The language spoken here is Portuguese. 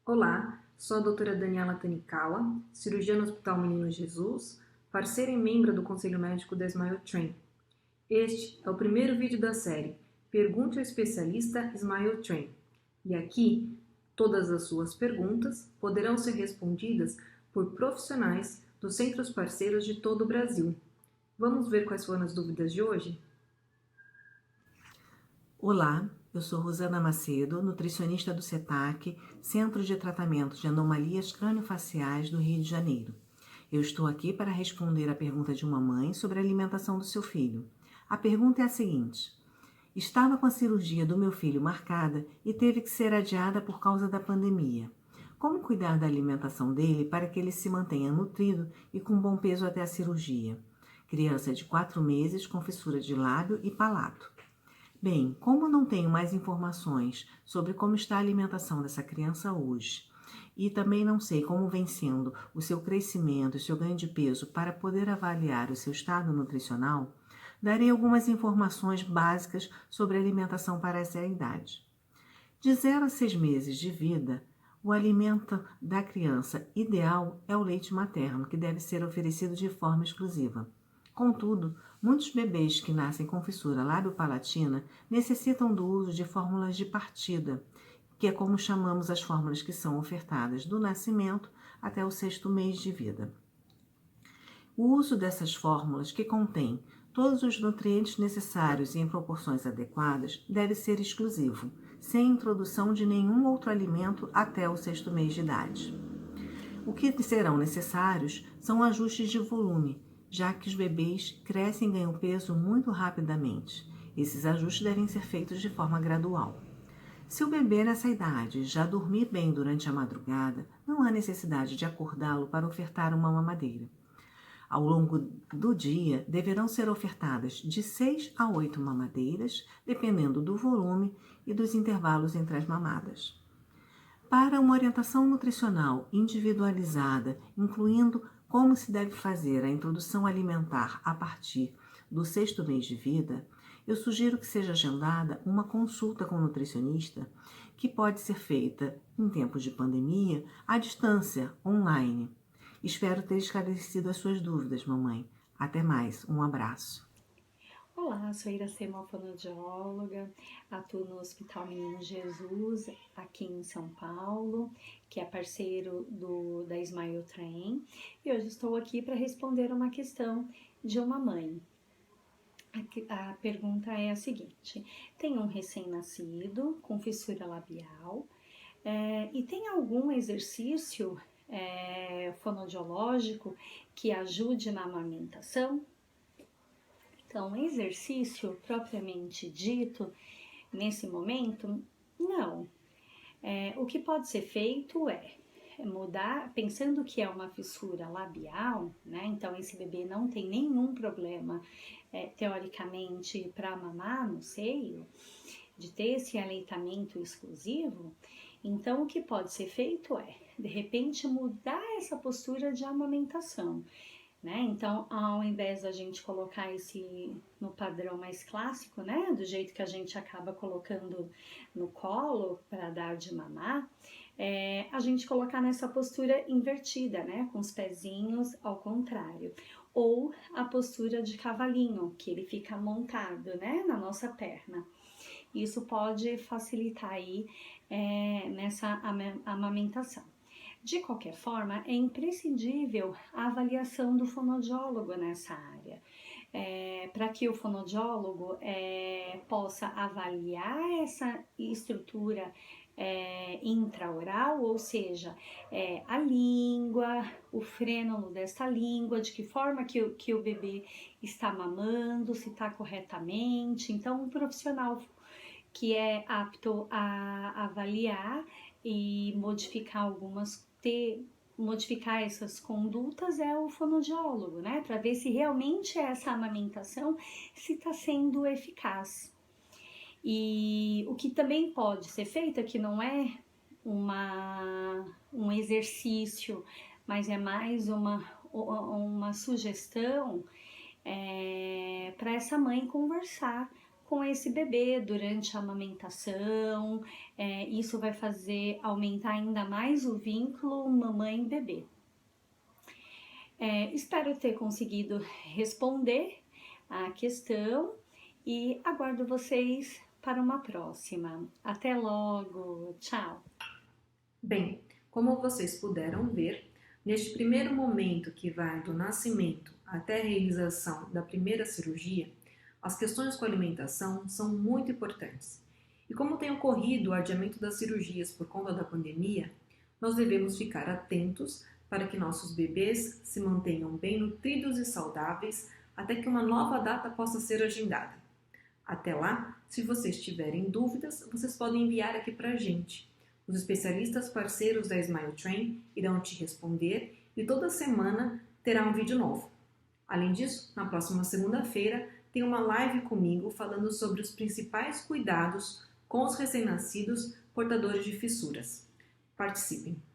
Olá, sou a doutora Daniela Tanikawa, cirurgiã no Hospital Menino Jesus, parceira e membro do Conselho Médico da Smile Train. Este é o primeiro vídeo da série Pergunte ao Especialista Smile Train. E aqui, todas as suas perguntas poderão ser respondidas por profissionais dos centros parceiros de todo o Brasil. Vamos ver quais foram as dúvidas de hoje? Olá, eu sou Rosana Macedo, nutricionista do CETAC, Centro de Tratamento de Anomalias Crâniofaciais do Rio de Janeiro. Eu estou aqui para responder a pergunta de uma mãe sobre a alimentação do seu filho. A pergunta é a seguinte: estava com a cirurgia do meu filho marcada e teve que ser adiada por causa da pandemia. Como cuidar da alimentação dele para que ele se mantenha nutrido e com bom peso até a cirurgia? Criança de 4 meses com fissura de lábio e palato. Bem, como não tenho mais informações sobre como está a alimentação dessa criança hoje, e também não sei como vem sendo o seu crescimento e seu ganho de peso para poder avaliar o seu estado nutricional, darei algumas informações básicas sobre a alimentação para essa idade. De 0 a 6 meses de vida, o alimento da criança ideal é o leite materno, que deve ser oferecido de forma exclusiva. Contudo, muitos bebês que nascem com fissura lábio-palatina necessitam do uso de fórmulas de partida, que é como chamamos as fórmulas que são ofertadas do nascimento até o 6º mês de vida. O uso dessas fórmulas, que contêm todos os nutrientes necessários e em proporções adequadas, deve ser exclusivo, sem introdução de nenhum outro alimento até o 6º mês de idade. O que serão necessários são ajustes de volume, já que os bebês crescem e ganham peso muito rapidamente. Esses ajustes devem ser feitos de forma gradual. Se o bebê nessa idade já dormir bem durante a madrugada, não há necessidade de acordá-lo para ofertar uma mamadeira. Ao longo do dia, deverão ser ofertadas de 6 a 8 mamadeiras, dependendo do volume e dos intervalos entre as mamadas. Para uma orientação nutricional individualizada, incluindo como se deve fazer a introdução alimentar a partir do 6º mês de vida, eu sugiro que seja agendada uma consulta com o nutricionista, que pode ser feita em tempos de pandemia, à distância, online. Espero ter esclarecido as suas dúvidas, mamãe. Até mais, um abraço. Olá, sou Iracema, fonoaudióloga, atuo no Hospital Menino Jesus, aqui em São Paulo, que é parceiro da Smile Train, e hoje estou aqui para responder uma questão de uma mãe. A pergunta é a seguinte: tem um recém-nascido com fissura labial e tem algum exercício fonoaudiológico que ajude na amamentação? Então, exercício propriamente dito, nesse momento, não. O que pode ser feito é mudar, pensando que é uma fissura labial, né? Então, esse bebê não tem nenhum problema, teoricamente, para mamar no seio, de ter esse aleitamento exclusivo. Então, o que pode ser feito é, de repente, mudar essa postura de amamentação. Né? Então, ao invés da gente colocar esse no padrão mais clássico, né, do jeito que a gente acaba colocando no colo para dar de mamar, a gente colocar nessa postura invertida, né, com os pezinhos ao contrário, ou a postura de cavalinho, que ele fica montado, né, na nossa perna. Isso pode facilitar aí nessa amamentação. De qualquer forma, é imprescindível a avaliação do fonoaudiólogo nessa área, para que o fonoaudiólogo possa avaliar essa estrutura intraoral, ou seja, a língua, o frênulo desta língua, de que forma que o bebê está mamando, se está corretamente. Então, um profissional que é apto a avaliar e modificar essas condutas é o fonoaudiólogo, né? Para ver se realmente essa amamentação se está sendo eficaz. E o que também pode ser feito, que não é um exercício, mas é mais uma sugestão para essa mãe conversar com esse bebê durante a amamentação. Isso vai fazer aumentar ainda mais o vínculo mamãe-bebê. Espero ter conseguido responder a questão e aguardo vocês para uma próxima. Até logo, tchau! Bem, como vocês puderam ver, neste primeiro momento que vai do nascimento até a realização da primeira cirurgia, as questões com a alimentação são muito importantes. E como tem ocorrido o adiamento das cirurgias por conta da pandemia, nós devemos ficar atentos para que nossos bebês se mantenham bem nutridos e saudáveis até que uma nova data possa ser agendada. Até lá, se vocês tiverem dúvidas, vocês podem enviar aqui para a gente. Os especialistas parceiros da Smile Train irão te responder e toda semana terá um vídeo novo. Além disso, na próxima segunda-feira tem uma live comigo falando sobre os principais cuidados com os recém-nascidos portadores de fissuras. Participem!